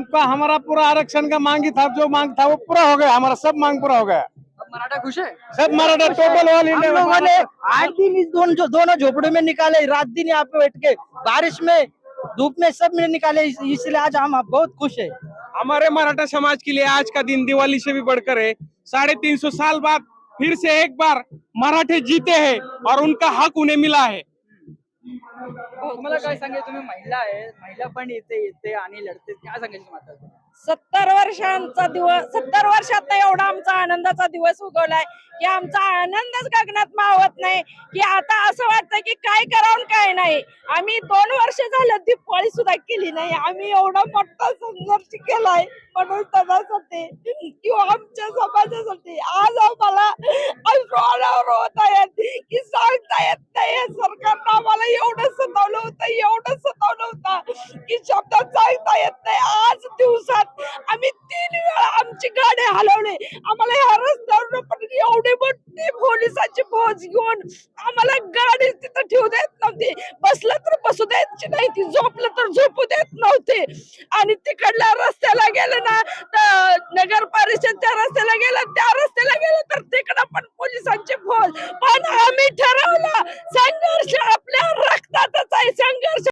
का हमारा पूरा आरक्षण का मांगी था, जो मांग था वो पूरा हो गया, हमारा सब मांग पूरा हो गया। अब मराठा खुश है। सब मराठा टोटल ऑल हम इंडिया लोगों ने 8 दिन इस दोनों झोपड़े में निकाले, रात दिन यहाँ पे बैठ के बारिश में धूप में सब में निकाले, इसलिए आज हम बहुत खुश है। हमारे मराठा समाज के लिए आज का दिन दिवाली से भी बढ़कर है। 350 साल बाद फिर से एक बार मराठे जीते हैं और उनका हक उन्हें मिला है। तुम्हाला काय सांगायचं, तुम्ही महिला आहे, महिला पण येते आणि लढते, काय सांगायचं तुम्हाला? 70 वर्षांचा दिवस, 70 वर्षात एवढा आमचा आनंदाचा दिवस उगवलाय की आमचा आनंदच गगनात मावत नाही, की आता असं वाटतं की काय करावं काय नाही। आम्ही 2 वर्ष झालं दिवाळी सुद्धा केली नाही, आम्ही एवढा मोठा संघर्ष केलाय म्हणून त्याच्यासाठी किंवा आमच्या समाजासाठी आज आम्हाला अश्रू होत आहेत की सांगता येत नाही। सरकारनं आम्हाला एवढं सतावलं होतं की शब्दात सांगता येत नाही। आज दिवसात आम्ही 3 वेळा आमची गाडी हलवली, आम्हाला ह्या रस्त्यावर पण एवढी मोठी पोलिसांची फौज घेऊन आम्हाला गाडी तिथं ठेवू देत नव्हती, बसलं तर बसू द्यायची नाही, ती झोपलं तर झोपू देत नव्हते। आणि तिकडल्या रस्त्याला गेलं ना तर नगर परिषदच्या रस्त्याला गेलं, त्या रस्त्याला गेलं तर तिकडं पण पोलिसांची फौज, पण आम्ही